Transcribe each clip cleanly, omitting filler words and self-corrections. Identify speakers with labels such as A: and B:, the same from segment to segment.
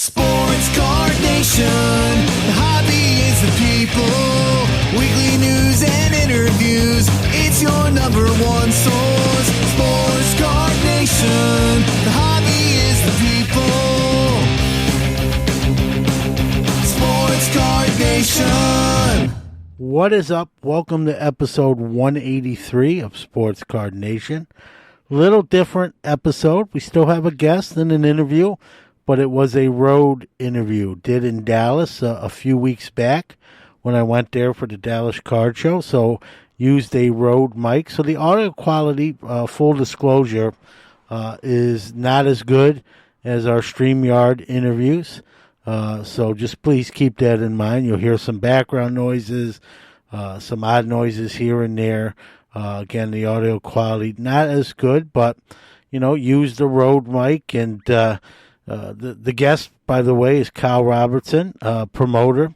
A: Sports Card Nation, the hobby is the people. Weekly news and interviews, it's your number one source. Sports Card Nation, the hobby is the people. Sports Card Nation.
B: What is up? Welcome to episode 183 of Sports Card Nation. Little different episode. We still have a guest and an interview, but it was a road interview. Did in Dallas a few weeks back when I went there for the Dallas Card Show. So used a Rode mic. So the audio quality, full disclosure, is not as good as our StreamYard interviews. So just please keep that in mind. You'll hear some background noises, some odd noises here and there. Again, the audio quality not as good, but use the Rode mic. And the guest, by the way, is Kyle Robertson, promoter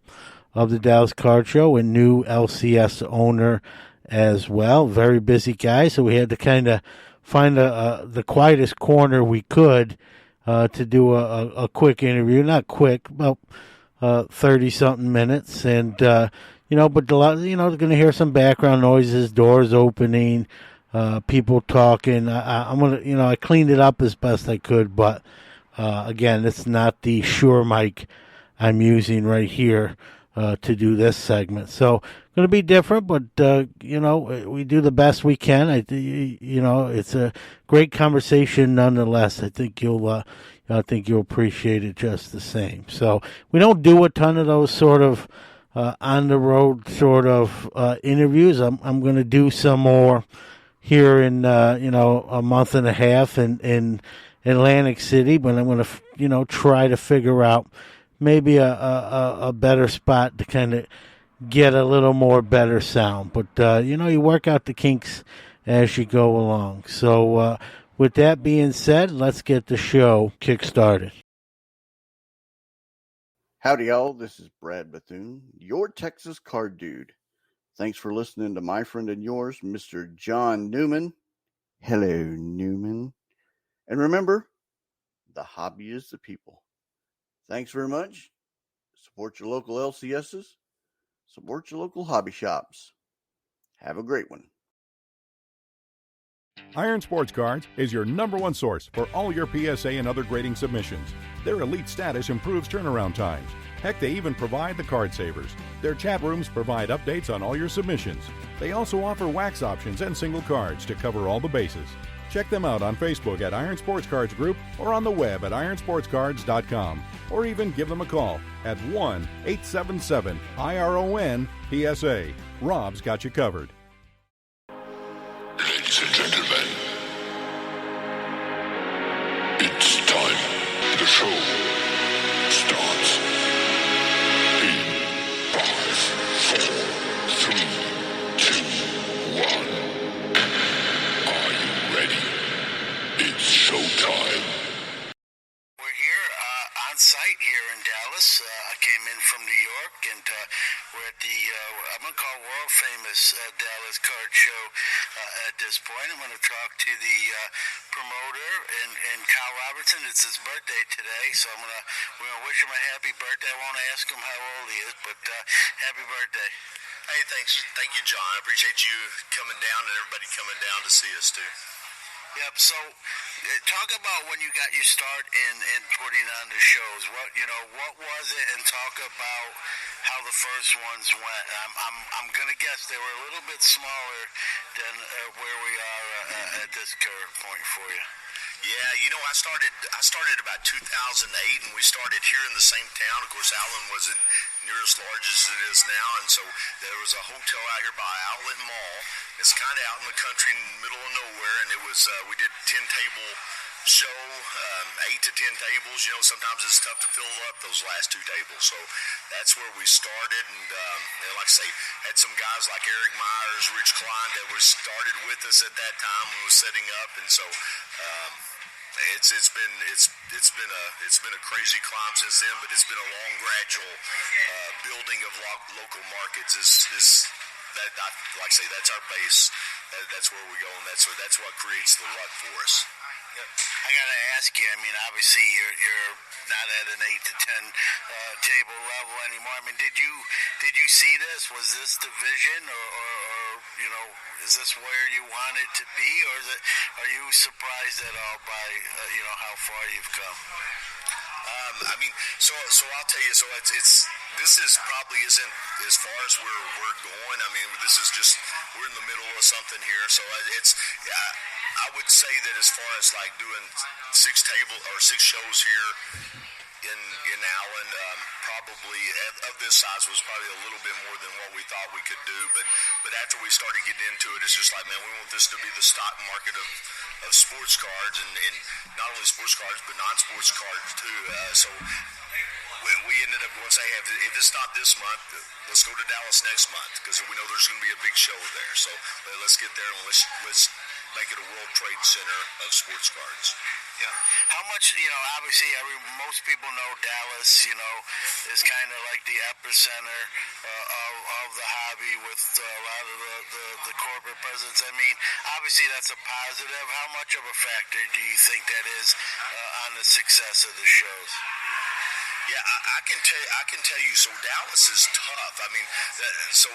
B: of the Dallas Card Show and new LCS owner as well. Very busy guy, so we had to kind of find the quietest corner we could to do a quick interview. Not quick, about 30-something minutes. And, but they're going to hear some background noises, doors opening, people talking. I'm going to, I cleaned it up as best I could, but again, it's not the Shure mic I'm using right here to do this segment. So going to be different, but we do the best we can. It's a great conversation nonetheless. I think you'll appreciate it just the same. So we don't do a ton of those sort of on the road sort of interviews. I'm going to do some more here in a month and a half in Atlantic City, but I'm going to try to figure out maybe a better spot to kind of get a little more better sound. But, you work out the kinks as you go along. So with that being said, let's get the show kick-started.
C: Howdy, y'all. This is Brad Bethune, your Texas card dude. Thanks for listening to my friend and yours, Mr. John Newman. Hello, Newman. And remember, the hobby is the people. Thanks very much. Support your local LCSs. Support your local hobby shops. Have a great one.
D: Iron Sports Cards is your number one source for all your PSA and other grading submissions. Their elite status improves turnaround times. Heck, they even provide the card savers. Their chat rooms provide updates on all your submissions. They also offer wax options and single cards to cover all the bases. Check them out on Facebook at Iron Sports Cards Group or on the web at ironsportscards.com. Or even give them a call at 1-877-IRON-PSA. Rob's got you covered.
E: Ladies and gentlemen, it's time. The show starts in 5, 4, 3, 2, 1. Are you ready? It's showtime.
B: We're here on site here in Dallas. I came in from New York, and we're at the, I'm going to call world-famous Dallas Card Show at this point. I'm going to talk to the promoter and Kyle Robertson. It's his birthday today, so we're going to wish him a happy birthday. I won't ask him how old he is, but happy birthday.
F: Hey, thanks. Thank you, John. I appreciate you coming down and everybody coming down to see us, too.
B: Yep. So, talk about when you got your start in putting on the shows. What was it, and talk about how the first ones went. I'm gonna guess they were a little bit smaller than where we are at this current point for you.
F: Yeah, I started about 2008, and we started here in the same town. Of course, Allen wasn't near as large as it is now, and so there was a hotel out here by Outlet Mall. It's kind of out in the country, in the middle of nowhere, and it was we did 10-table show, 8 to 10 tables. Sometimes it's tough to fill up those last 2 tables, so that's where we started. And like I say, had some guys like Eric Myers, Rich Klein that was started with us at that time when we was setting up, and so. It's been a crazy climb since then, but it's been a long, gradual building of local markets. That, like I say, that's our base. That's where we go, and that's what creates the luck for us.
B: I got to ask you. I mean, obviously, you're not
G: at an 8 to 10 table level anymore. I mean, did you see this? Was this the vision, or is this where you wanted to be, or are you surprised at all by how far you've come?
F: I mean, so I'll tell you. So this is probably isn't as far as we're going. I mean, this is just we're in the middle of something here. So I would say that as far as like doing 6 shows here in Allen, probably of this size was probably a little bit more than what we thought we could do. But after we started getting into it, it's just like, man, we want this to be the stock market of sports cards, and not only sports cards but non-sports cards too. So we ended up going, say, hey, if it's not this month, let's go to Dallas next month, because we know there's going to be a big show there. So let's get there and let's make it a World Trade Center of sports cards.
G: Yeah. How much, obviously most people know Dallas, is kind of like the epicenter of the hobby with a lot of the corporate presence. I mean, obviously that's a positive. How much of a factor do you think that is on the success of the shows?
F: Yeah, I can tell you. So Dallas is tough. I mean, so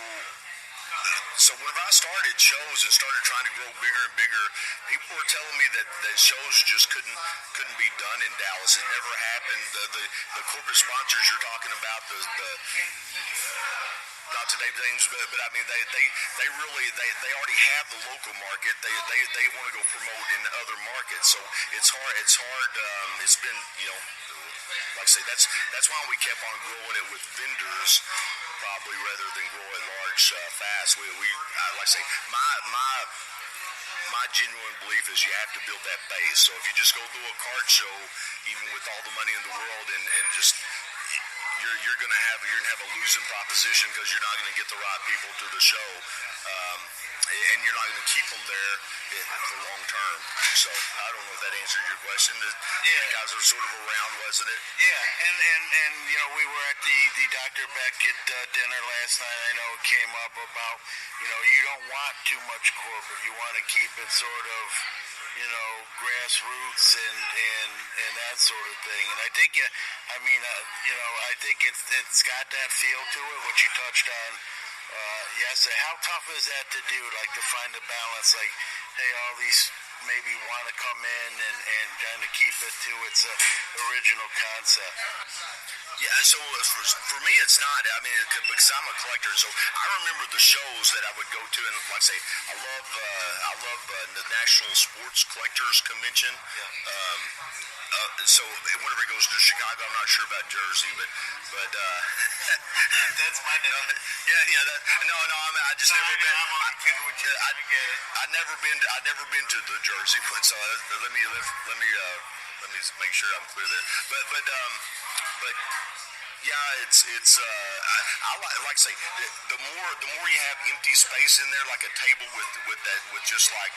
F: whenever I started shows and started trying to grow bigger and bigger, people were telling me that shows just couldn't be done in Dallas. It never happened. The corporate sponsors you're talking about, the not to name things, but I mean they really already have the local market. They want to go promote in other markets. So it's hard. It's been like I say, that's why we kept on growing it with vendors, probably rather than grow it large fast. We like I say, my genuine belief is you have to build that base. So if you just go through a card show, even with all the money in the world, and just you're gonna have a losing proposition, because you're not gonna get the right people to the show. And you're not going to keep them there for long term. So I don't know if that answered your question. You guys are sort of around, wasn't it?
G: Yeah, and we were at the Dr. Beckett dinner last night. I know it came up about you don't want too much corporate. You want to keep it sort of grassroots and that sort of thing. And I think I think it's got that feel to it, which you touched on. Yes, how tough is that to do, like to find a balance, like, hey, all these maybe want to come in and kind of keep it to its original concept?
F: Yeah, so for me it's not. I mean, because I'm a collector, so I remember the shows that I would go to, and like I say, I love the National Sports Collectors Convention. So whenever it goes to Chicago, I'm not sure about Jersey, but
G: that's my name.
F: I just never been. I've never been to the Jersey one, so let me make sure I'm clear there. But yeah, it's I like to say the more you have empty space in there, like a table with just like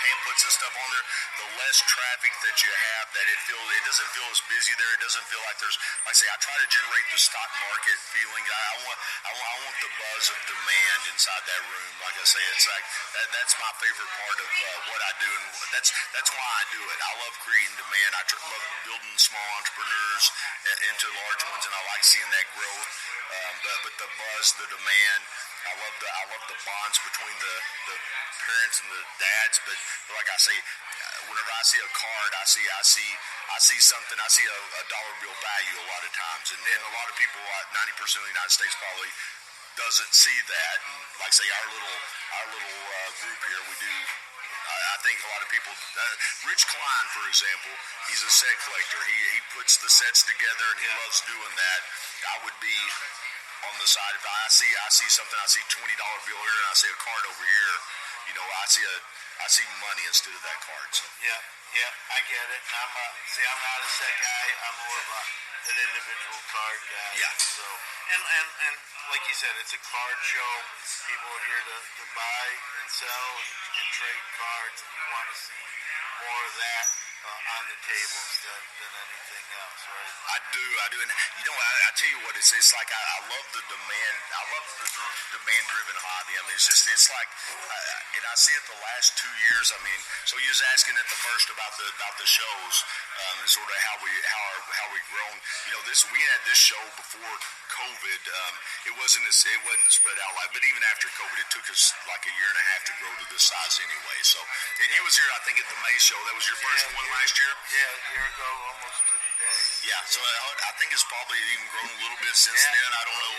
F: pamphlets and stuff on there, the less traffic that you have, that it doesn't feel as busy there. It doesn't feel like there's, like I say, I try to generate the stock market feeling. I want the buzz of demand inside that room. Like I say, it's like that's my favorite part of what I do, and that's why I do it. I love creating demand. I love building small entrepreneurs into large ones, and I like seeing that growth. But the buzz, the demand, I love the bonds between the parents and the dads. But like I say, whenever I see a card, I see something. I see a dollar bill value a lot of times, and a lot of people, 90% of the United States probably doesn't see that. And like I say, our little group here, we do. I think a lot of people, Rich Klein, for example, he's a set collector. He puts the sets together, and he loves doing that. I would be on the side. If I see something, I see $20 bill here, and I see a card over here. I see money instead of that card. So.
G: Yeah, I get it. I'm not a set guy. I'm more of an individual card guy.
F: Yeah.
G: So and like you said, it's a card show. People are here to buy and sell and trade cards. And you want to see more of that on the tables than anything else, right?
F: I do, and I tell you what, it's like I love the demand. I love the demand-driven hobby. I mean, it's like, and I see it the last 2 years. I mean, so you was asking at the first about the shows, and sort of how we we've grown. We had this show before COVID. It wasn't spread out like, but even after COVID, it took us like a year and a half to grow to this size anyway. So, and you was here, I think, at the May show. That was your first one last year?
G: Yeah, a year ago, almost to the day.
F: Yeah, so I think it's probably even grown a little bit since then. I don't know,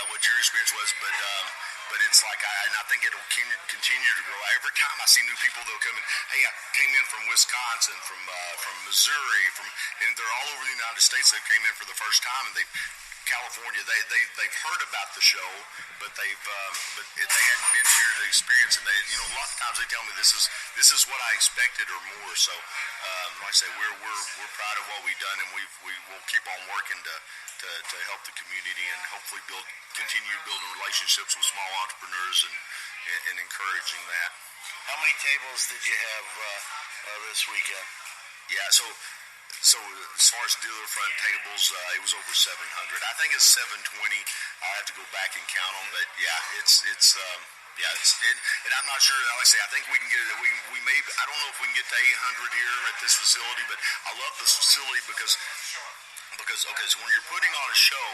F: what your experience was, but it's like, I think it'll continue to grow. Every time I see new people, they'll come in. Hey, I came in from Wisconsin, from Missouri, and they're all over the United States. They came in for the first time, and California, they've heard about the show, but they hadn't been here to experience. And a lot of times they tell me this is what I expected or more. So, like I say, we're proud of what we've done, and we will keep on working to help the community and hopefully continue building relationships with small entrepreneurs and encouraging that.
G: How many tables did you have this weekend?
F: Yeah, so as far as dealer front tables, it was over 700. I think it's 720. I have to go back and count them, but and I'm not sure. Like I say, I think we can get it. We may. I don't know if we can get to 800 here at this facility, but I love this facility because so when you're putting on a show,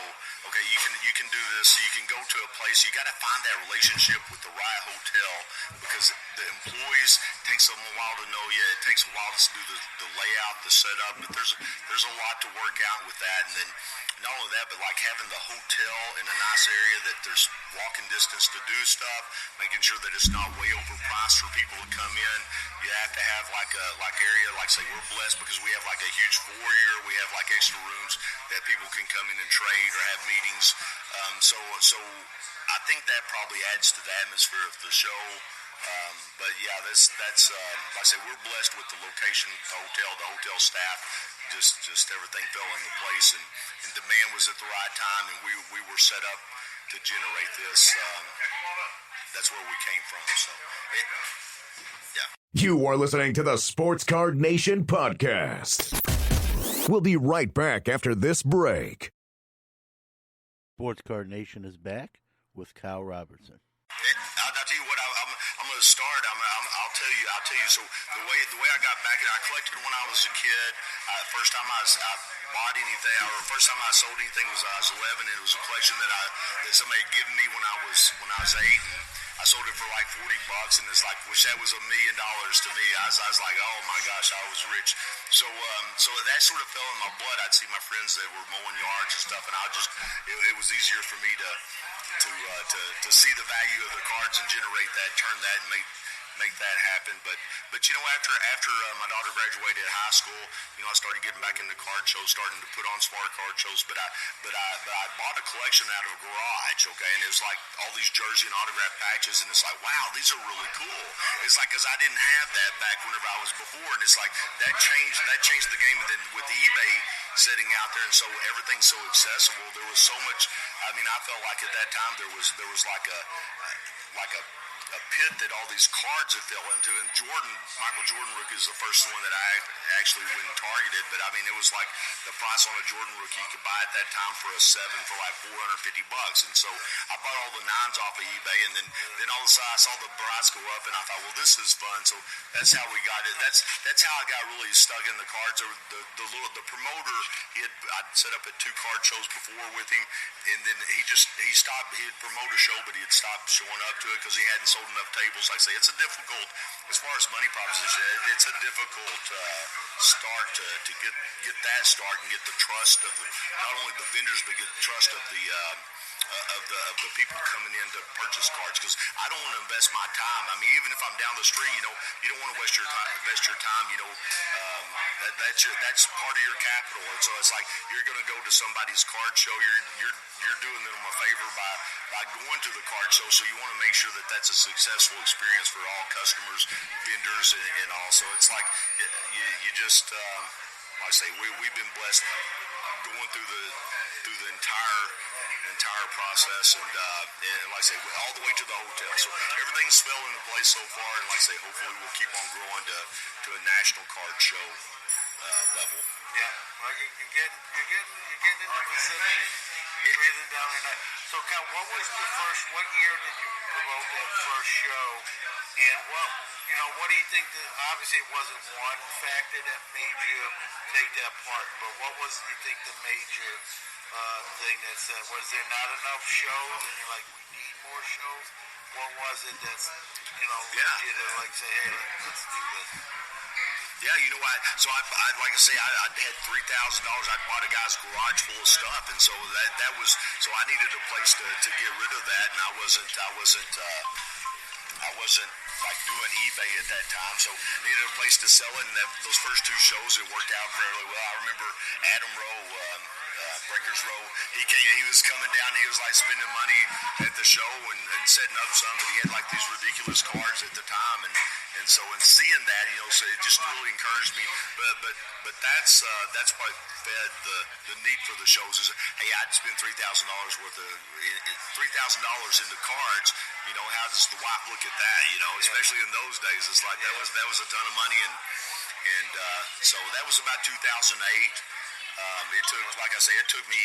F: you can do this. You can go to a place. You got to find that relationship with the right hotel because the employees takes them a while to know you. It takes a while to do the layout, the setup. But there's a lot to work out with that. And then not only that, but like having the hotel in a nice area that there's walking distance to do stuff, making sure that it's not way overpriced for people to come in. You have to have like area, like say we're blessed because we have like a huge foyer. We have like extra rooms that people can come in and trade or have meetings. So I think that probably adds to the atmosphere of the show. But yeah, that's like I say, we're blessed with the location, the hotel staff. Just everything fell into place, and demand was at the right time, and we were set up to generate this. That's where we came from. So yeah.
H: You are listening to the Sports Card Nation podcast. We'll be right back after this break.
B: Sports Card Nation is back with Kyle Robertson.
F: I'll tell you what. I'm going to start. I'll tell you. So the way I got back, I collected when I was a kid. First time I bought anything, or first time I sold anything was I was 11. And it was a collection that somebody had given me when I was 8. And I sold it for like $40, and it's like, wish that was $1 million to me. I was like, oh my gosh, I was rich. So that sort of fell in my blood. I'd see my friends that were mowing yards and stuff, and it was easier for me to see the value of the cards and generate that, turn that, and make that happen. But after my daughter graduated high school, I started getting back into card shows, starting to put on smart card shows. But I bought a collection out of a garage, and it was like all these jersey and autograph patches, and it's like, wow, these are really cool. It's like, because I didn't have that back whenever I was before, and it's like that changed the game. And then with the eBay sitting out there, and so everything's so accessible, there was so much. I mean, I felt like at that time there was like a pit that all these cards had fell into, and Michael Jordan rookie is the first one that I actually went and targeted. But I mean, it was like the price on a Jordan rookie you could buy at that time for a 7 for like $450, and so I bought all the 9s off of eBay, and then all of a sudden I saw the price go up, and I thought, well, this is fun. So that's how we got it. That's how I got really stuck in the cards. The promoter, I'd set up at 2 card shows before with him, and then he stopped. He'd promote a show, but he'd stopped showing up to it because he hadn't sold enough tables. Like I say, it's a difficult, as far as money proposition, it's a difficult start to get that start and get the trust of not only the vendors, but get the trust of the people coming in to purchase cards, because I don't want to invest my time. I mean, even if I'm down the street, you don't want to invest your time. That's part of your capital, and so it's like you're going to go to somebody's card show. You're doing them a favor by going to the card show. So you want to make sure that that's a successful experience for all customers, vendors, and all. So it's like you just like I say, we've been blessed going through the entire process, and like I say, all the way to the hotel. So everything's fell into place so far, and like I say, hopefully we'll keep on growing to a national card show level.
G: Yeah, well, you're getting in the vicinity. You're breathing down your neck. So, Cal, what year did you promote that first show, and what do you think that, obviously it wasn't one factor that made you take that part, but what was, you think, the major thing that said, was there not enough shows and you're like, we need more shows? What was it that's, led you to like say, hey, let's do this?
F: Yeah, so I like I say, I had $3,000. I bought a guy's garage full of stuff, and so that was, so I needed a place to get rid of that, and I wasn't like doing eBay at that time, so needed a place to sell it. And those first two shows, it worked out fairly well. I remember Adam Rowe, Breakers Row. He was coming down. And he was like spending money at the show and setting up some, but he had like these ridiculous cards at the time, and so in seeing that, so it just really encouraged me. But that's what fed the need for the shows. Is, hey, I'd spend $3,000 worth of $3,000 into cards. How does the wife look at that? Especially in those days, it's like that was a ton of money, and so that was about 2008. It took, like I say, it took me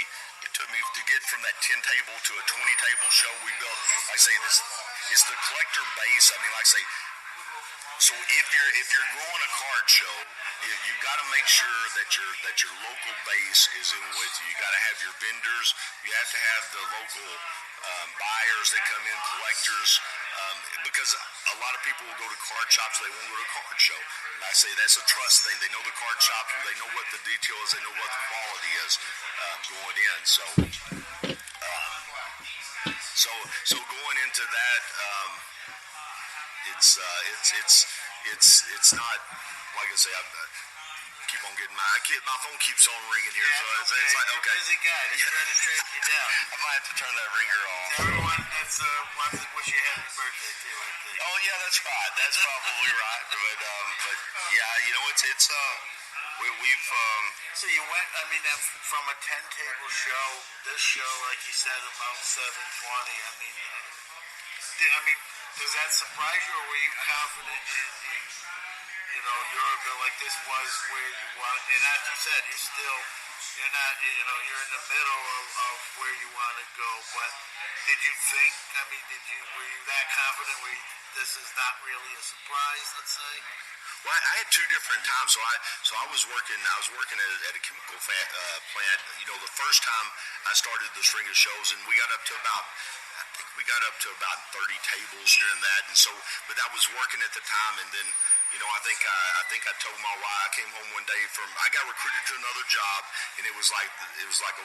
F: to get from that 10 table to a 20 table show we built. Like I say, this is the collector base. I mean, like I say, so if you're growing a card show, you got to make sure that your local base is in with you. You got to have your vendors. You have to have the local buyers that come in, collectors, because a lot of people will go to card shops, they won't go to a card show. And I say that's a trust thing. They know the card shop, they know what the detail is, they know what the quality is going in. So going into that, it's not, like I say, I keep on getting my phone keeps on ringing here, so it's like, okay.
G: Busy guy, he's trying to track you down.
F: I might have to turn that ringer off.
G: Everyone that's wants to wish you a happy birthday too, I think.
F: Oh yeah, that's right. That's probably right. But yeah, it's we've
G: So you went, from a 10 table show, this show, like you said, about 720. Does that surprise you, or were you confident in your ability? Like this was where you want, and as you said, you're not, you're in the middle of where you want to go. But did you think? Were you that confident? This is not really a surprise? Let's say.
F: Well, I had two different times. So I was working at a chemical plant. The first time I started the string of shows, and we got up to about 30 tables during that. And so, but I was working at the time, and then I think I told my wife, I came home one day I got recruited to another job, and it was like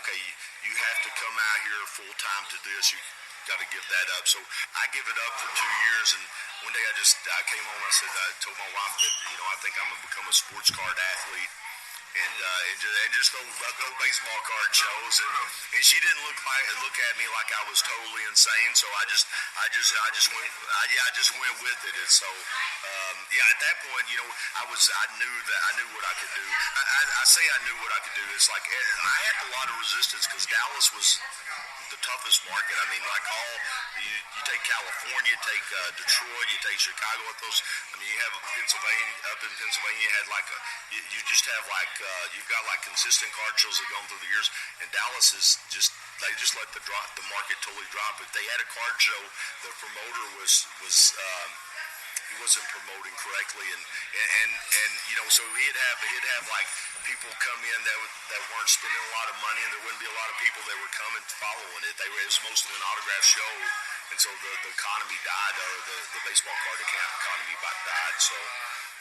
F: okay, you have to come out here full time to this. You got to give that up. So I give it up for 2 years, and one day I came home. I told my wife that I think I'm gonna become a sports card athlete. And just those baseball card shows, and she didn't look at me like I was totally insane. So I just went with it. And so at that point, I knew what I could do. I say I knew what I could do. It's like I had a lot of resistance because Dallas was the toughest market. You take California, you take Detroit, you take Chicago. You have Pennsylvania. Up in Pennsylvania, you had you just have you've got consistent card shows that go on through the years, and Dallas is they just let the market totally drop. If they had a card show, the promoter he wasn't promoting correctly, and so he'd have people come in that weren't spending a lot of money, and there wouldn't be a lot of people that were coming following it. It was mostly an autograph show, and so the economy died, or the baseball card economy died. So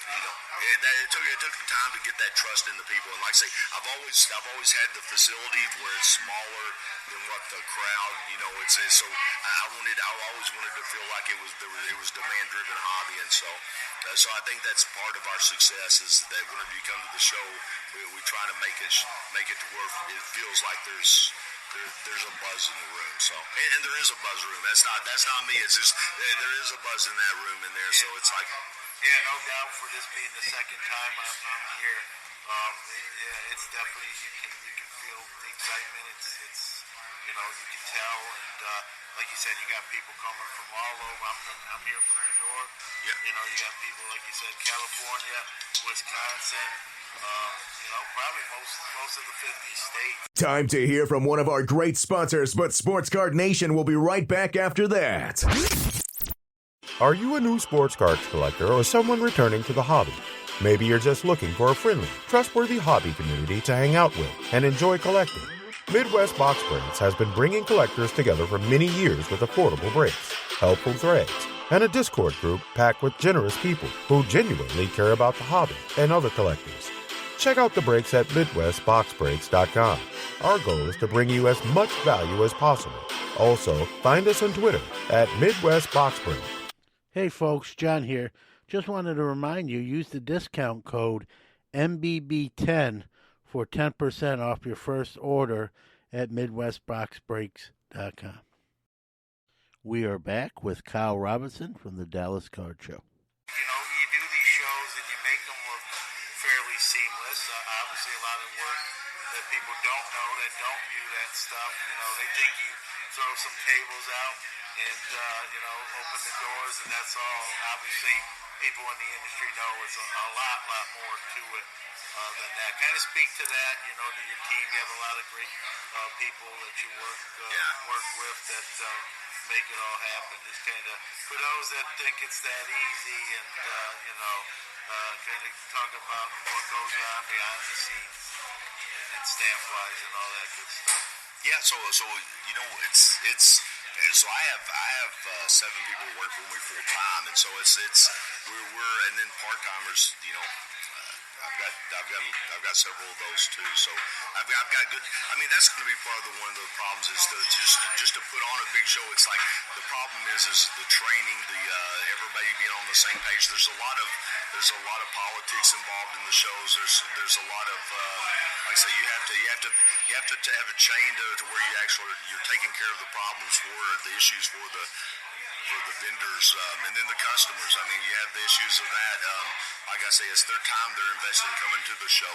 F: it took time to get that trust in the people, and like I say, I've always had the facility where it's smaller than what the crowd, it's so I always wanted to feel like it was demand driven hobby, and so I think that's part of our success is that whenever you come to the show, we try to make it to where it feels like there's a buzz in the room. So and there is a buzz room. That's not me. It's just there is a buzz in that room in there. So it's like.
G: Yeah, no doubt. For this being the second time I'm here, it's definitely you can feel the excitement. It's you can tell, and like you said, you got people coming from all over. I'm here from New York.
F: Yeah.
G: You got people like you said, California, Wisconsin. Probably most of the 50 states.
H: Time to hear from one of our great sponsors, but Sports Card Nation will be right back after that.
I: Are you a new sports cards collector or someone returning to the hobby? Maybe you're just looking for a friendly, trustworthy hobby community to hang out with and enjoy collecting. Midwest Box Breaks has been bringing collectors together for many years with affordable breaks, helpful threads, and a Discord group packed with generous people who genuinely care about the hobby and other collectors. Check out the breaks at MidwestBoxBreaks.com. Our goal is to bring you as much value as possible. Also, find us on Twitter at MidwestBoxBreak.
B: Hey folks, John here. Just wanted to remind you, use the discount code MBB10 for 10% off your first order at MidwestBoxBreaks.com. We are back with Kyle Robertson from the Dallas Card Show.
G: You do these shows and you make them look fairly seamless. Obviously, a lot of work that people don't know that don't do that stuff. They think you throw some tables out and, open the doors and that's all. Obviously, people in the industry know it's a lot more to it than that. Kind of speak to that, to your team. You have a lot of great people that you work with that make it all happen. Just kind of, for those that think it's that easy and, kind of talk about what goes on behind the scenes and staff-wise and all that good stuff.
F: Yeah, so it's so I have 7 people who work for me full time, and so we're and then part timers. I've got several of those too. So I've got good. I mean, that's going to be part of one of the problems is just to put on a big show. It's like the problem is the training, everybody being on the same page. There's a lot of politics involved in the shows. There's a lot of like I say, you have to have a chain to where you're taking care of the problems for the issues for the vendors and then the customers. I mean, you have the issues of that. Like I say, it's their time they're investing coming to the show.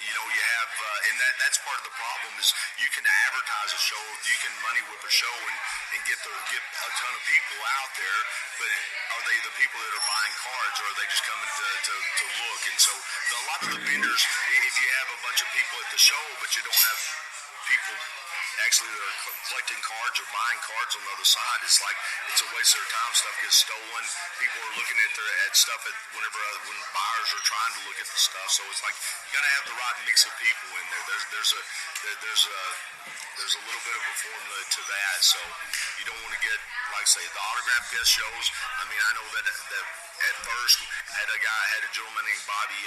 F: You have, and that's part of the problem is you can advertise a show, you can money whip a show and get a ton of people out there, but are they the people that are buying cards or are they just coming to look? And so a lot of the vendors, if you have a bunch of people at the show, but you don't have people actually that are collecting cards or buying cards on the other side, it's like it's a waste of their time. Stuff gets stolen. People are looking at stuff when buyers are trying to look at the stuff. So it's like you got to have the right mix of people in there. There's a little bit of a formula to that. So you don't want to get, like I say, the autograph guest shows. I mean, I know that at first had a gentleman named Bobby.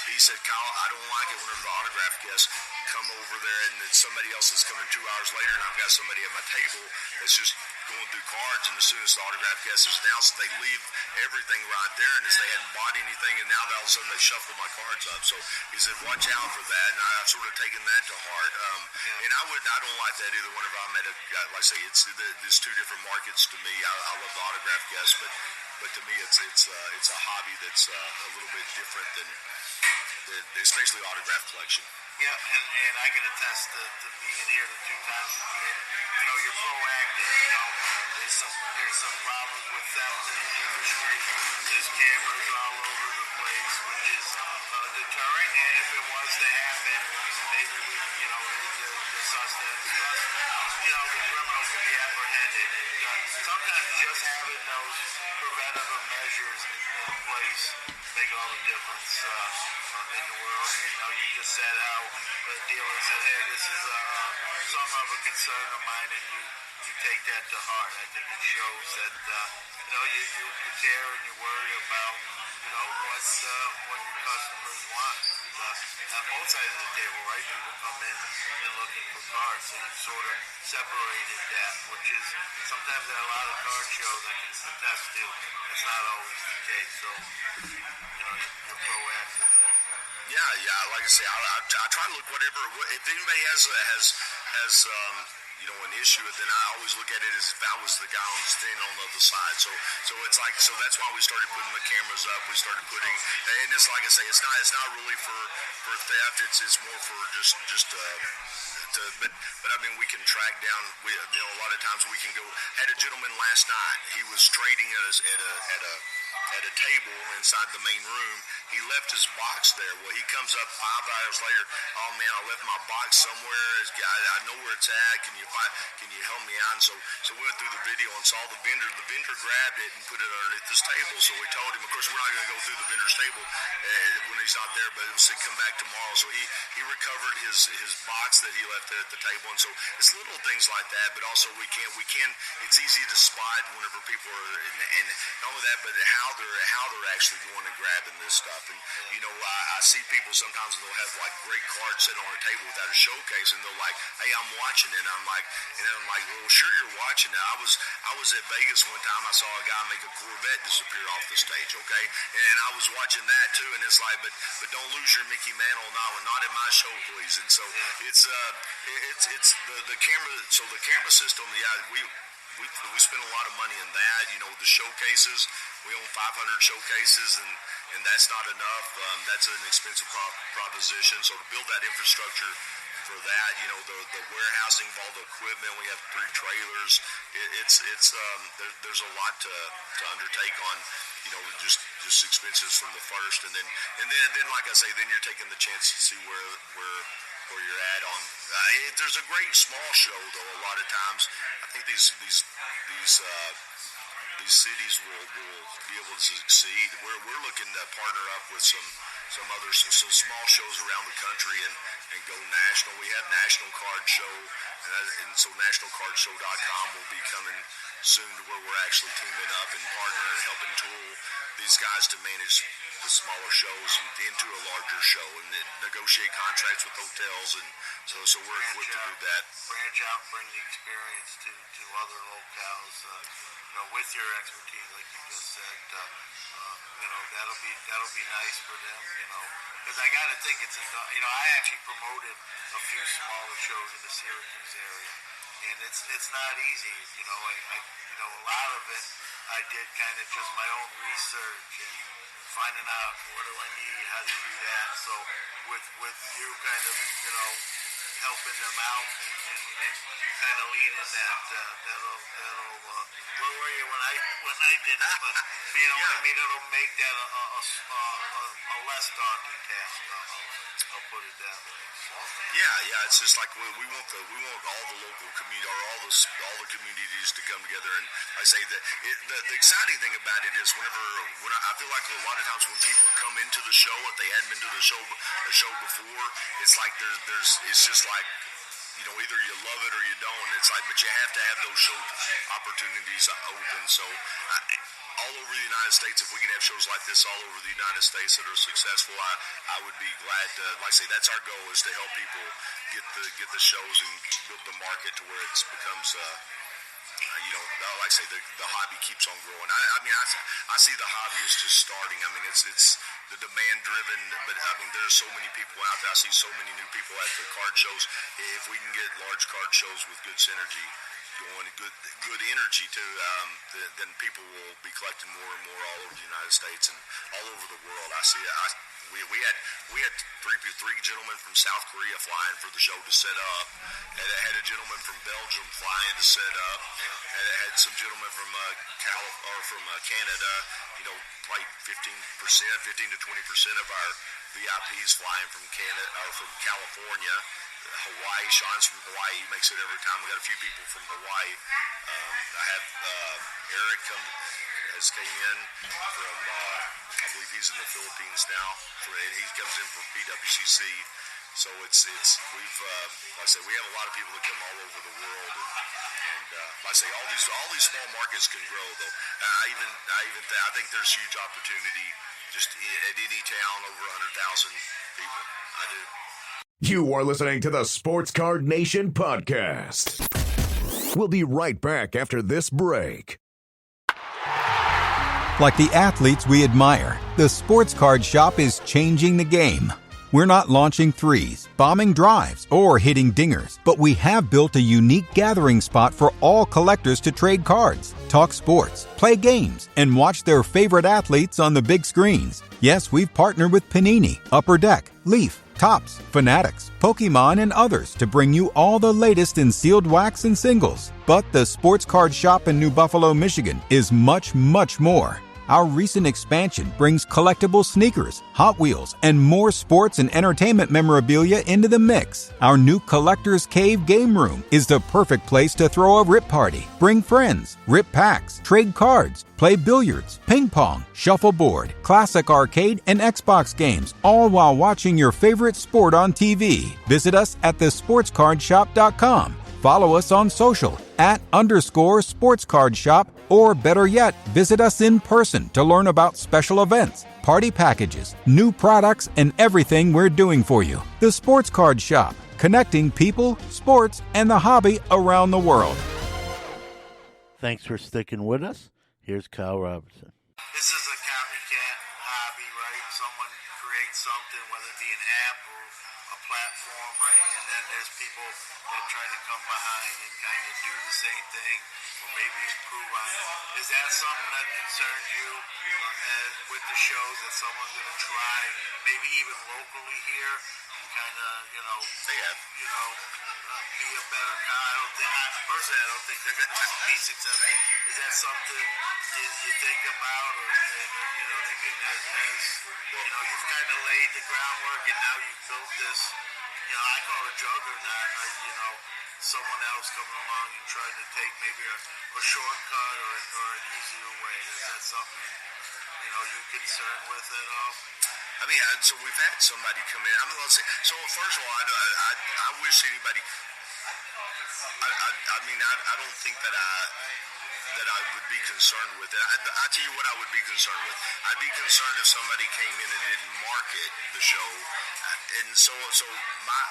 F: He said, Kyle, I don't like it whenever the autograph guests come over there and then somebody else is coming 2 hours later and I've got somebody at my table that's just going through cards, and as soon as the autograph guest is announced, they leave everything right there, and as they hadn't bought anything, and now all of a sudden they shuffle my cards up. So he said, watch out for that, and I've sort of taken that to heart. And I don't like that either. Whenever I'm at like I say, there's 2 different markets to me. I love the autograph guests, but to me it's a hobby that's a little bit different than especially autograph collection.
G: Yeah, and I can attest to being here the 2 times again. You're proactive. There's some problems with theft in the industry. There's cameras all over the place, which is deterrent. And if it was to happen, maybe the suspect, the criminal can be apprehended. And sometimes just having those preventative measures in place make all the difference in the world. You just said how the dealer said, hey, this is something of a concern of mine, and you take that to heart. I think it shows that you care and you worry about what your customers want. On both sides of the table, right? People come in and looking for cards, so you sort of separated that, which is sometimes at a lot of card shows I can attest to. It's not always the case, so you're proactive there.
F: Yeah. Like I say, I try to look whatever. If anybody has an issue, then I always look at it as if I was the guy standing on the other side. So it's like, so that's why we started putting the cameras up. We started putting, and it's like I say, it's not really for theft. It's more for but I mean, we can track down. A lot of times we can go. Had a gentleman last night. He was trading at a table inside the main room. he left his box there. Well, he comes up 5 hours later. Oh man, I left my box somewhere. I know where it's at. Can you help me out? And so we went through the video and saw the vendor. The vendor grabbed it and put it underneath this table. So we told him, of course, we're not going to go through the vendor's table when he's not there, but it was to come back tomorrow. So he recovered his box that he left there at the table. And so it's little things like that, but also we can. It's easy to spot whenever people are, and not only that, but how they're actually going and grabbing this stuff. And I see people sometimes they'll have like great cards sitting on a table without a showcase, and they're like, "Hey, I'm watching it." I'm like, "Well, sure you're watching it." I was at Vegas one time. I saw a guy make a Corvette disappear off the stage. Okay, and I was watching that too, and it's like, but don't lose your Mickey Mantle now, not in my show, please. And so it's the camera. So the camera system, we spend a lot of money in that. The showcases. We own 500 showcases, and that's not enough. That's an expensive proposition. So to build that infrastructure for that, the warehousing of all the equipment, we have 3 trailers. There's a lot to undertake on, just expenses from the first, and then like I say, then you're taking the chance to see where you're at on. There's a great small show though. A lot of times, I think these cities will be able to succeed. We're looking to partner up with some small shows around the country and go national. We have National Card Show, and so nationalcardshow.com will be coming soon to where we're actually teaming up and partnering and helping tool these guys to manage the smaller shows into a larger show and negotiate contracts with hotels, and so we're equipped to do that.
G: Branch out and bring the experience to other locales. With your expertise, like you just said, that'll be nice for them. Because I got to think I actually promoted a few smaller shows in the Syracuse area, and it's not easy. A lot of it I did kind of just my own research and finding out what do I need, how do you do that. So with you kind of helping them out and kind of leading that'll where were you when I did it? But what I mean, it'll make that a less daunting task. I'll put it that way. So.
F: Yeah. It's just like we want all the local community or all the communities to come together. And I say that the exciting thing about it is when I feel like a lot of times when people come into the show, if they hadn't been to the show before, it's like it's just like. Either you love it or you don't. It's like, but you have to have those show opportunities open. So all over the United States, if we can have shows like this all over the United States that are successful, I would be glad to, like I say, that's our goal, is to help people get the shows and build the market to where it becomes, like I say, the hobby keeps on growing. I see the hobby is just starting. It's the demand driven, but there's so many people out there. I see so many new people at the card shows. If we can get large card shows with good synergy going, good energy too, then people will be collecting more and more all over the United States and all over the world. I see it. We had three gentlemen from South Korea flying for the show to set up. Had a gentleman from Belgium flying to set up. Had some gentlemen from Canada. Probably 15 to 20% of our VIPs flying from Canada or from California. Hawaii. Sean's from Hawaii. He makes it every time. We got a few people from Hawaii. I have Eric has came in from. I believe he's in the Philippines now. And he comes in from PWCC. So we've like I said, we have a lot of people that come all over the world, and like I say, all these small markets can grow though. I think there's huge opportunity just at any town over 100,000 people. I do.
H: You are listening to the Sports Card Nation podcast. We'll be right back after this break.
J: Like the athletes we admire, the Sports Card Shop is changing the game. We're not launching threes, bombing drives, or hitting dingers, but we have built a unique gathering spot for all collectors to trade cards, talk sports, play games, and watch their favorite athletes on the big screens. Yes, we've partnered with Panini, Upper Deck, Leaf, Topps, Fanatics, Pokemon, and others to bring you all the latest in sealed wax and singles. But the Sports Card Shop in New Buffalo, Michigan is much, much more. Our recent expansion brings collectible sneakers, Hot Wheels, and more sports and entertainment memorabilia into the mix. Our new Collector's Cave game room is the perfect place to throw a rip party. Bring friends, rip packs, trade cards, play billiards, ping pong, shuffleboard, classic arcade, and Xbox games, all while watching your favorite sport on TV. Visit us at thesportscardshop.com. Follow us on social @_sportscardshop, or better yet, visit us in person to learn about special events, party packages, new products, and everything we're doing for you. The Sports Card Shop, connecting people, sports, and the hobby around the world.
B: Thanks for sticking with us. Here's Kyle Robertson.
G: This is a copycat hobby, right? Someone creates something, whether it be an app or a platform, right? And then there's people that try to come behind and kind of do the same thing or maybe improve on it. Is that something that concerns you with the shows, that someone's going to try, maybe even locally here, and kind of, be a better guy? Personally, I don't think they're going to be successful. Is that something you think about, or you know what I mean? You've kind of laid the groundwork, and now you've built this. I call it a juggernaut. Someone else coming along and trying to take maybe a shortcut or an easier way. Is that something you're concerned with at all?
F: I mean, so we've had somebody come in. I'm going to say, so first of all, I wish anybody. I don't think that I would be concerned with it. I tell you what I would be concerned with. I'd be concerned if somebody came in and didn't market the show, and so my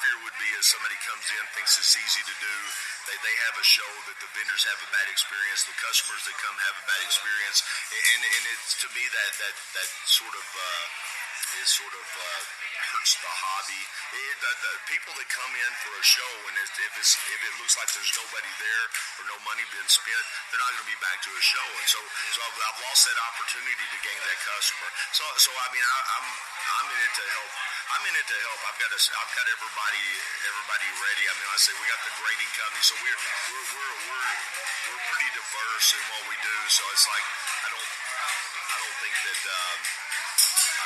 F: fear would be if somebody comes in, thinks it's easy to do, they have a show that the vendors have a bad experience, the customers that come have a bad experience, and it's, to me, that sort of hurts the hobby. The people that come in for a show, and if it looks like there's nobody there or no money being spent, they're not going to be back to a show, and so I've lost that opportunity to gain that customer. So I mean, I'm in it to help. I'm in it to help. I've got everybody ready. I mean, I say we got the grading company, so we're pretty diverse in what we do. So it's like I don't think that.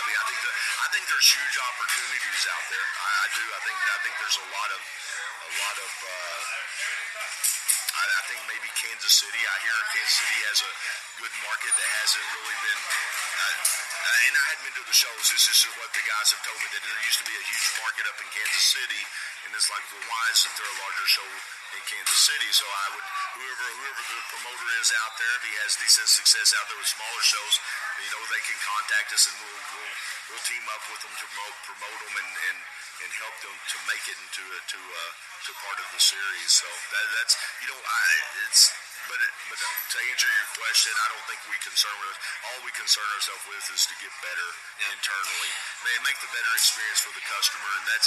F: I think there's huge opportunities out there. I do. I think there's a lot of. I think maybe Kansas City. I hear Kansas City has a good market that hasn't really been. And I hadn't been to the shows. This is what the guys have told me, that there used to be a huge market up in Kansas City, and it's like, well, why isn't there a larger show in Kansas City? So I would, whoever the promoter is out there, if he has decent success out there with smaller shows, they can contact us, and we'll team up with them to promote them and help them to make it into to part of the series. So that's But to answer your question, I don't think all we concern ourselves with is to get better internally, make the better experience for the customer, and that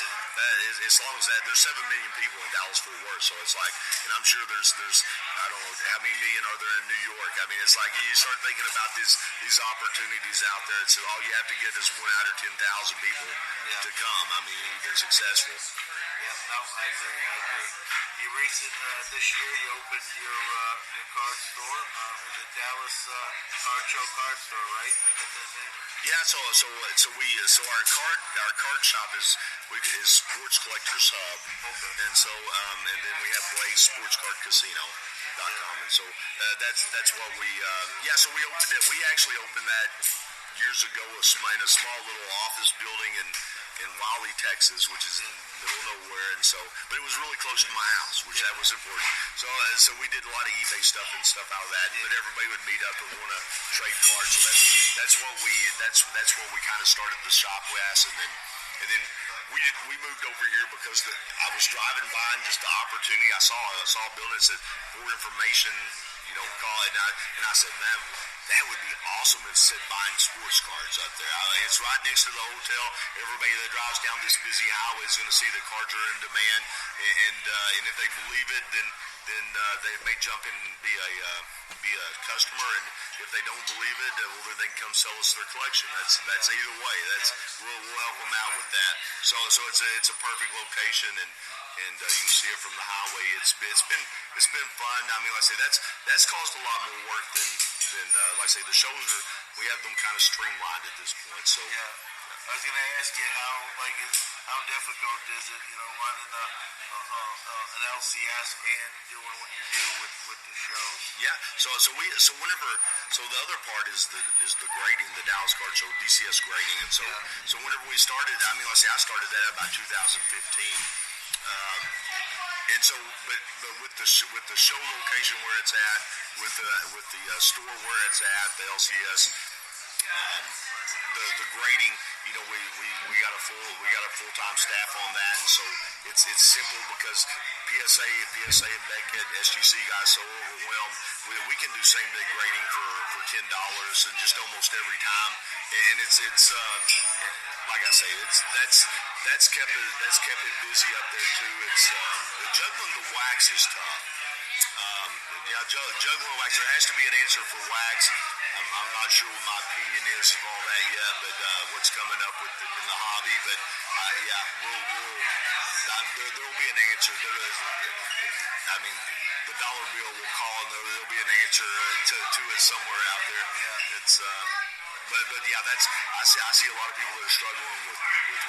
F: is, as long as that, there's 7 million people in Dallas-Fort Worth, so it's like, and I'm sure there's I don't know how many million are there in New York. I mean, it's like you start thinking about these opportunities out there, and so all you have to get is 1 out of 10,000 people to come. I mean, you've been successful.
G: Yeah, no, I agree. You this year you opened your card store. Is it Dallas Card Show Card Store, right? I get that name.
F: Yeah, so our card shop is Sports Collectors Hub, and so and then we have Blaze Sports Card Casino.com, and so that's what we so we opened it. We actually opened that years ago in a small little office building in Raleigh, Texas, which is in the middle of nowhere, and so, but it was really close to my house, which that was important. So we did a lot of eBay stuff and stuff out of that, but everybody would meet up and want to trade cards. So that's what we kind of started the shop with, and then we moved over here because I was driving by and just the opportunity. I saw a building that said more information, call it, and I said, man, that would be awesome instead of buying sports cards up there. It's right next to the hotel. Everybody that drives down this busy highway is going to see the cards are in demand, and if they believe it, then they may jump in and be a customer, and if they don't believe it, well, then they can come sell us their collection. That's either way. We'll help them out with that. So it's a perfect location, and you can see it from the highway. It's been fun. I mean, like I say, that's caused a lot more work and like I say, the shows we have them kind of streamlined at this point. So
G: yeah, I was gonna ask you how difficult is it, running an LCS and doing what you do with the shows?
F: Yeah, so the other part is the grading, the Dallas Card Show DCS grading, and so whenever we started, I mean, let's say I started that about 2015. And so, but with the show location where it's at, with the store where it's at, the LCS, the grading, we got a full-time staff on that, and so it's simple because PSA and Beckett, SGC guys so overwhelmed. We can do same day grading for $10 and just almost every time, and it's like I say, that's kept it busy up there too. It's juggling the wax is tough. Juggling wax. There has to be an answer for wax. I'm not sure what my opinion is of all that yet, but what's coming up in the hobby. But there'll be an answer. I mean, the dollar bill will call, and there'll be an answer to it somewhere out there. Yeah. It's but yeah, I see a lot of people that are struggling with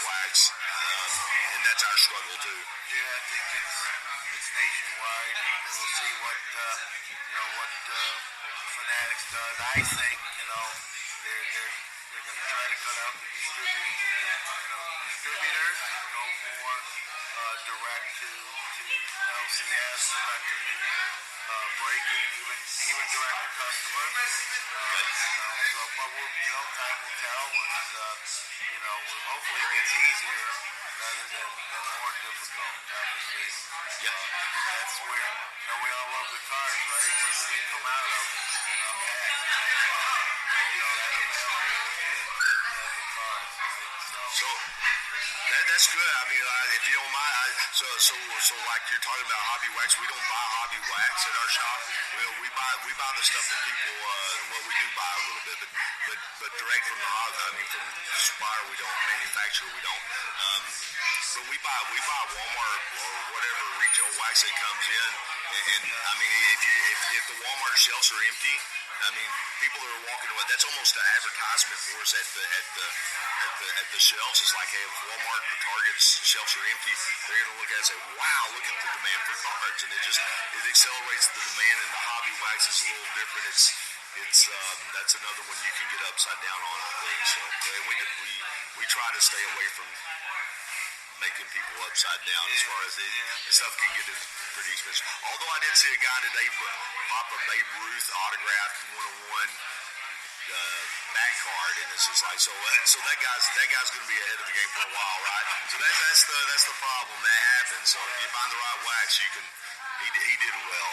F: wax, and that's our struggle too.
G: Yeah, I think it's nationwide, and we'll see what Fanatics does. I think they're going to try to cut out the distributors and go more direct to LCS, direct to breaking, even direct to customers. But time will tell, and hopefully it gets easier rather than more difficult. Obviously, that's where we all love the cards, right? Where do they come out of?
F: So that's good. I mean, if you don't mind, so like you're talking about hobby wax, we don't buy hobby wax at our shop. We buy the stuff that people. We do buy a little bit, but direct from the hobby. I mean, from the supplier, we don't. Manufacturer, we don't. But we buy Walmart or whatever retail wax that comes in, and I mean, if the Walmart shelves are empty, I mean, people that are walking away, that's almost an advertisement for us at the shelves. It's like, hey, if Walmart or Target's shelves are empty, they're going to look at it and say, wow, look at the demand for cards. And it accelerates the demand, and the hobby wax is a little different. It's that's another one you can get upside down on, I think. So we try to stay away from making people upside down as far as the stuff can get pretty expensive. Although I did see a guy today pop a Babe Ruth autographed 101 back card, and it's just like so that guy's going to be ahead of the game for a while, right? So that's the problem. That happens. So if you find the right wax, you can. He did well.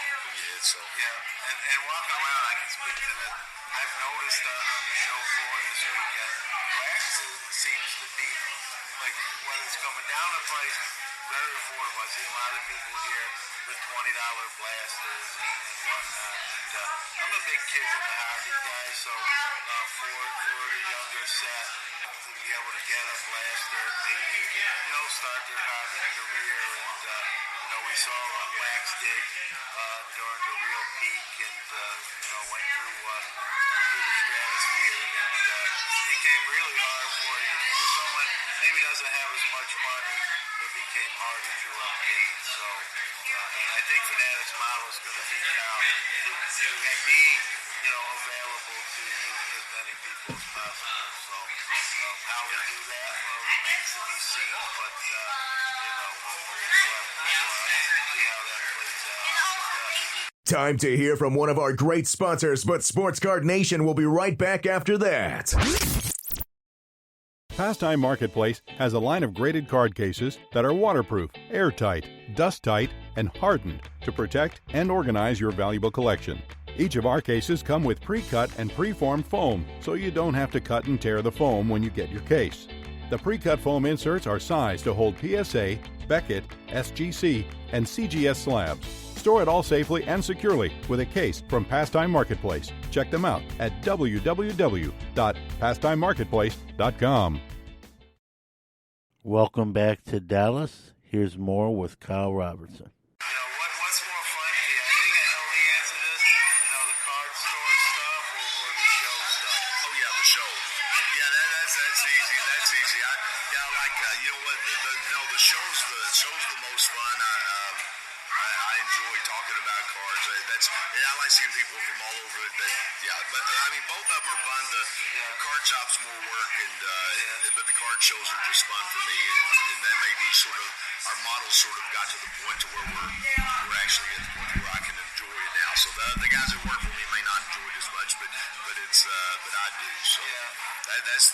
F: So
G: and walking around, I can speak to that. I've noticed on the show floor this weekend, wax seems to be like whether it's coming down in price, very affordable. I see a lot of people here with $20 blasters and whatnot. And I'm a big kids in the hobby guy, so for the younger set to be able to get a blaster, maybe start their hobby career. And we saw Wax dig during the real peak, and went through the stratosphere, and it became really hard for someone maybe doesn't have as much money. It became harder to obtain. So and I think Fanatics model is going to be now to be available to as many people as possible. So how we do that remains to be seen, but we'll see how that plays out.
H: Time to hear from one of our great sponsors, but Sports Card Nation will be right back after that.
D: Pastime Marketplace has a line of graded card cases that are waterproof, airtight, dust-tight, and hardened to protect and organize your valuable collection. Each of our cases come with pre-cut and pre-formed foam, so you don't have to cut and tear the foam when you get your case. The pre-cut foam inserts are sized to hold PSA, Beckett, SGC, and CGS slabs. Store it all safely and securely with a case from Pastime Marketplace. Check them out at www.pastimemarketplace.com.
B: Welcome back to Dallas. Here's more with Kyle Robertson.
G: What's more fun to you? I think I know the answer to this. The card store stuff, or
F: the most fun. I enjoy talking about cards. I like seeing people from all over it. But I mean, both of them are fun. The card shop's more work, but the card shows are just fun for me. And that may be sort of our model sort of got to the point to where we're actually at the point where I can enjoy it now. So the guys that work for me may not enjoy it as much, but I do. So that's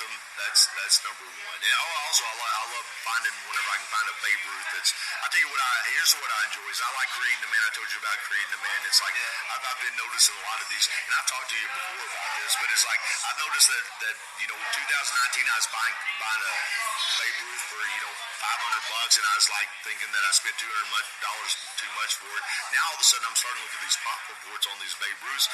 F: number one. And also I love finding whenever I can find a Babe Ruth. I tell you what, here's what I enjoy is I like creating a man. I told you about creating a man. It's like I've been noticing a lot of these, and I've talked to you before about this, but it's like I've noticed that 2019 I was buying a Babe Ruth for $500, and I was like thinking that I spent $200 too much for it. Now all of a sudden I'm starting to look at these pop reports on these Babe Ruths.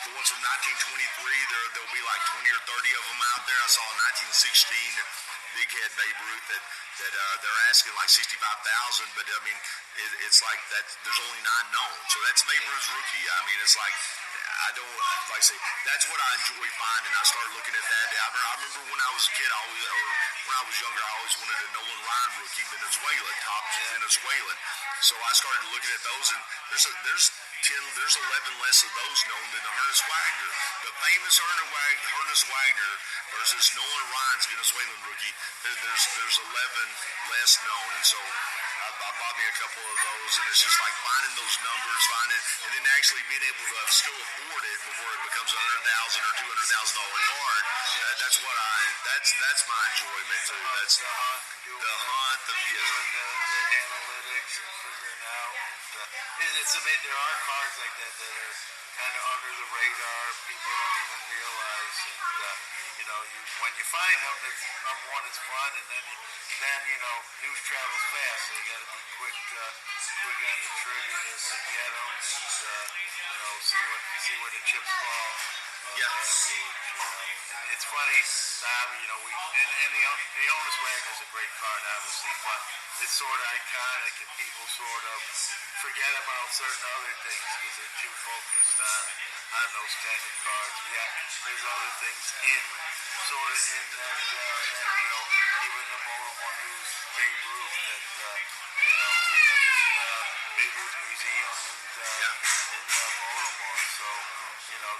F: The ones from 1923, there'll be like 20 or 30 of them out there. I saw a 1916 big head Babe Ruth that they're asking like $65,000, but I mean it's like that. There's only 9 known, so that's Babe Ruth's rookie. I mean it's like I don't like I say that's what I enjoy finding. I started looking at that. I remember when I was a kid, when I was younger, I always wanted a Nolan Ryan rookie, Venezuelan, top Venezuelan. So I started looking at those, and there's 11 less of those known than the Ernest Wagner. The famous Ernest Wagner versus Nolan Ryan's Venezuelan rookie, there's 11 less known. And so I bought me a couple of those, and it's just like finding those numbers, and then actually being able to still afford it before it becomes a $100,000 or $200,000 card. That's my enjoyment too. That's the hunt, the
G: analytics and figuring out. And there are cards like that are kind of under the radar. People don't even realize. And when you find them, number one, it's fun, and then news travels fast. So you got to be quick on the trigger to get them, and see where the chips fall. And it's funny, the Ernest Wagner's a great card, obviously, but it's sort of iconic, and people sort of forget about certain other things because they're too focused on those kind of cards. Yeah, there's other things in that, even the Baltimore News Babe Ruth that, in Babe Ruth Museum in Baltimore. So,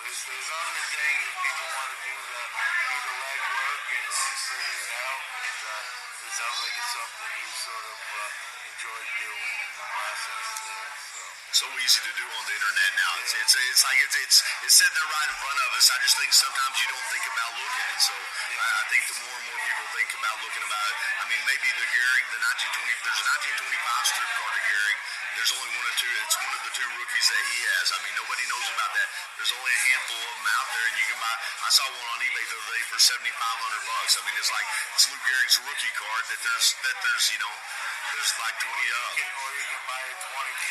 G: there's other things that people want to do the legwork and figure it out. It sounds like it's something you sort of enjoy doing in the process there.
F: So easy to do on the internet now. It's like it's sitting there right in front of us. I just think sometimes you don't think about looking, and so I think the more and more people think about looking about it. I mean, maybe the Gehrig, there's a 1925 strip card of Gehrig. There's only one or two. It's one of the 2 rookies that he has. I mean, nobody knows about that. There's only a handful of them out there, and you can buy. I saw one on eBay the other day for $7,500. I mean, it's like it's Lou Gehrig's rookie card that there's like 20 of.
G: Or you can buy a 2022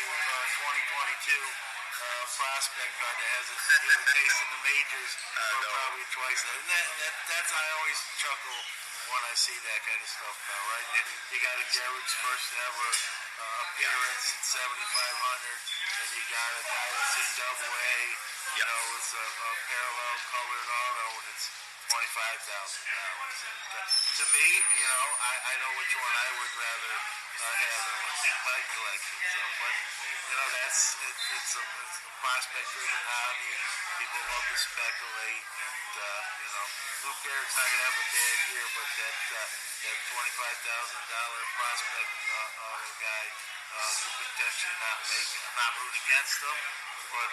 G: prospect card that hasn't even tasted the majors for probably twice. And that's I always chuckle when I see that kind of stuff now, right? You got a Gehrig's first ever appearance at 7,500, and you got a guy that's in Double-A, it's a parallel colored auto, and it's $25,000. To me, I know which one I would rather have in my collection. So, but it's a prospect-driven hobby. People love to speculate, and Lou Gehrig's not gonna have a bad year, but that $25,000 prospect auto guy could potentially not root against them. But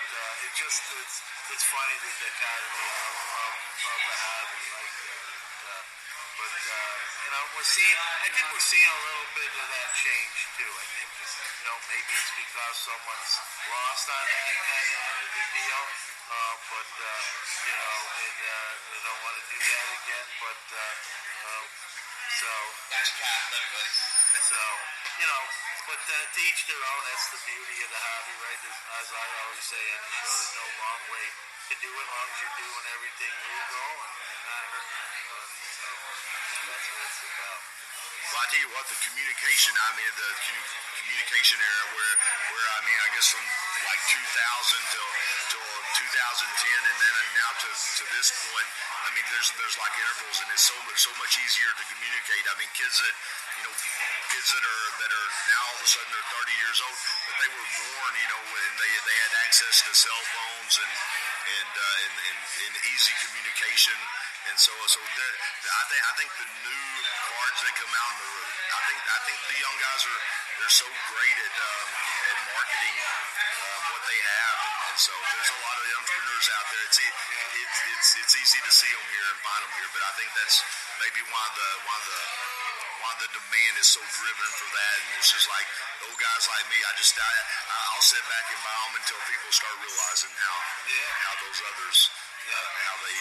G: it's funny the dichotomy of the hobby like that. I think we're seeing a little bit of that change too. I think maybe it's because someone's lost on that kind of end of the deal, but and they don't want to do that again. But but to each their own. That's the beauty of the hobby, right? As I always say on the show, there's no wrong way to do it, as long as you're doing everything legal and not hurting anybody. So that's what it's about.
F: Well, I tell you what, the communication. I mean, the communication era where I mean, I guess from like 2000 till 2010, and then now to this point. I mean, there's like intervals, and it's so much easier to communicate. I mean, kids that are now all of a sudden they're 30 years old, but they were born, and they had access to cell phones and easy communication, and so I think the new cards that come out, I think the young guys they're so great at marketing what they have, and so there's a lot of entrepreneurs out there. It's easy to see them here and find them here, but I think that's maybe why the demand is so driven for that, and it's just like old guys like me. I'll sit back and buy them until people start realizing how those others how they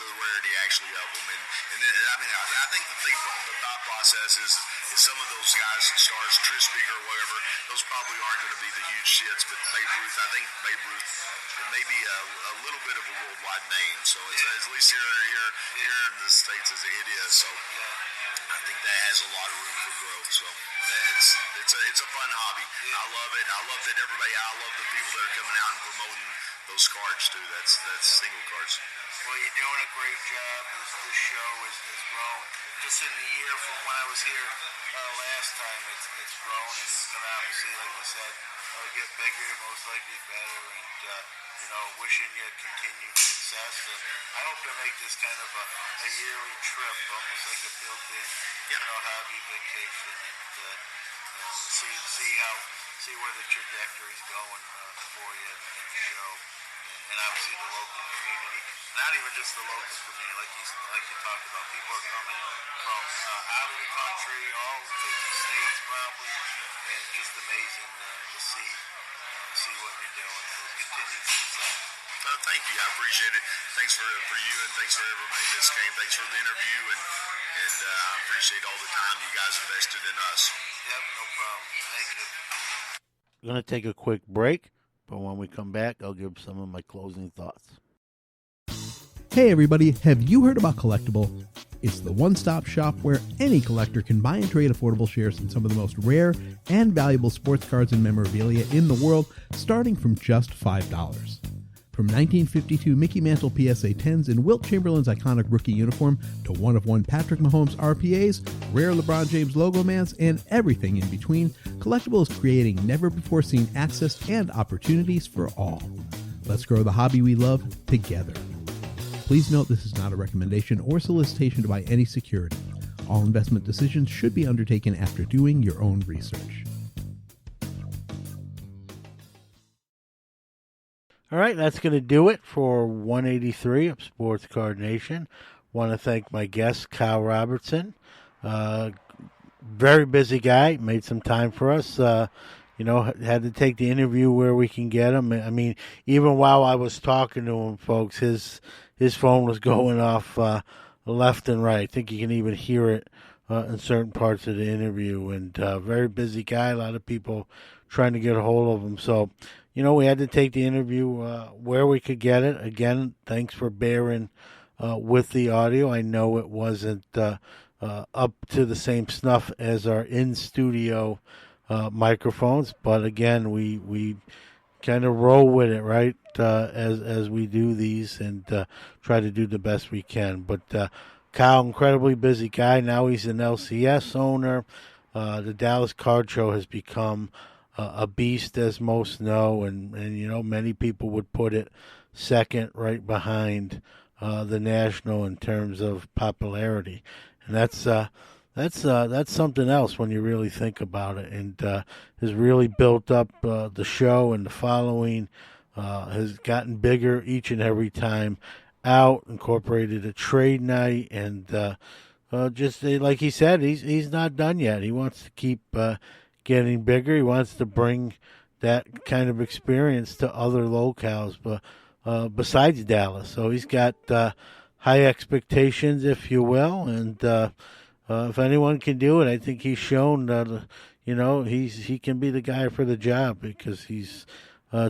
F: the rarity actually of them, and then, I mean I think the thought process is some of those guys, stars, Tris Speaker or whatever, those probably aren't going to be the huge shits, but I think Babe Ruth, it may be a little bit of a worldwide name, so it's at least here in the States as it is. So I think that has a lot of room for growth. So it's a fun hobby. I love it. I love the people that are coming out and promoting those cards too. That's single cards.
G: Well, you're doing a great job. This show has grown. Just in the year from when I was here last time, it's grown, and it's going to obviously, like you said, get bigger, most likely better, and wishing you continued success. And I hope to make this kind of a yearly trip, almost like a built-in, hobby vacation, and see where the trajectory's going for you in the show, and obviously the local community. Not even just the local community, like you talked about. People are coming from out of the country, all 50 states probably, and just amazing to see what you're doing. So continued success.
F: Thank you. I appreciate it. Thanks for you, and thanks for everybody that came. Thanks for the interview, and I appreciate all the time you guys invested in us.
G: Yep, no problem. Thank you.
B: I'm going to take a quick break, but when we come back, I'll give some of my closing thoughts.
K: Hey everybody, have you heard about Collectible? It's the one-stop shop where any collector can buy and trade affordable shares in some of the most rare and valuable sports cards and memorabilia in the world, starting from just $5. From 1952 Mickey Mantle PSA 10s and Wilt Chamberlain's iconic rookie uniform to one-of-one Patrick Mahomes RPAs, rare LeBron James logo mans, and everything in between, Collectible is creating never-before-seen access and opportunities for all. Let's grow the hobby we love together. Please note this is not a recommendation or solicitation to buy any security. All investment decisions should be undertaken after doing your own research.
B: All right, that's going to do it for 183 of Sports Card Nation. Want to thank my guest, Kyle Robertson. Very busy guy, made some time for us. Had to take the interview where we can get him. I mean, even while I was talking to him, folks, his phone was going off left and right. I think you can even hear it in certain parts of the interview. And very busy guy, a lot of people trying to get a hold of him. So, we had to take the interview where we could get it. Again, thanks for bearing with the audio. I know it wasn't up to the same snuff as our in-studio microphones, but again, we kind of roll with it, right, as we do these, and try to do the best we can. But Kyle, incredibly busy guy. Now he's an LCS owner. The Dallas Card Show has become a beast, as most know, and many people would put it second, right behind the National in terms of popularity, and that's something else when you really think about it, and has really built up the show, and the following has gotten bigger each and every time out, incorporated a trade night, and just like he said, he's not done yet. He wants to keep getting bigger. He wants to bring that kind of experience to other locales, but besides Dallas. So he's got high expectations, if you will, and if anyone can do it, I think he's shown that, he can be the guy for the job, because he's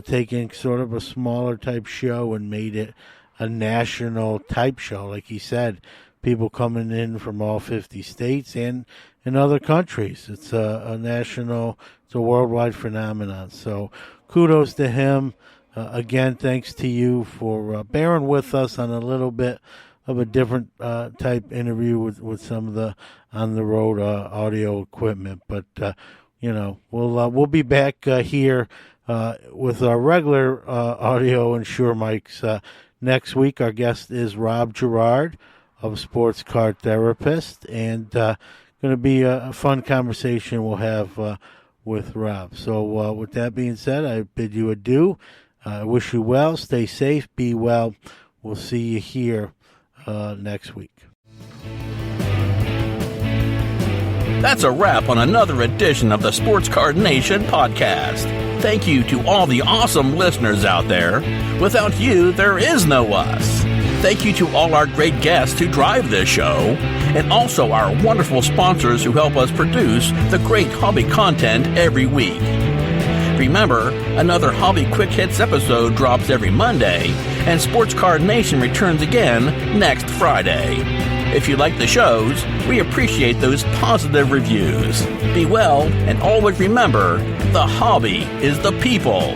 B: taken sort of a smaller type show and made it a national type show. Like he said, people coming in from all 50 states and in other countries. It's a national, it's a worldwide phenomenon. So kudos to him. Again, thanks to you for bearing with us on a little bit of a different type interview with some of the on-the-road audio equipment. But, we'll be back here with our regular audio and Shure mics next week. Our guest is Rob Gerard of Sports Car Therapist, and going to be a fun conversation we'll have with Rob. So with that being said, I bid you adieu. I wish you well. Stay safe. Be well. We'll see you here next week.
L: That's a wrap on another edition of the Sports Card Nation podcast. Thank you to all the awesome listeners out there. Without you, there is no us. Thank you to all our great guests who drive this show, and also our wonderful sponsors who help us produce the great hobby content every week. Remember, another Hobby Quick Hits episode drops every Monday, and Sports Card Nation returns again next Friday. If you like the shows, we appreciate those positive reviews. Be well, and always remember, the hobby is the people.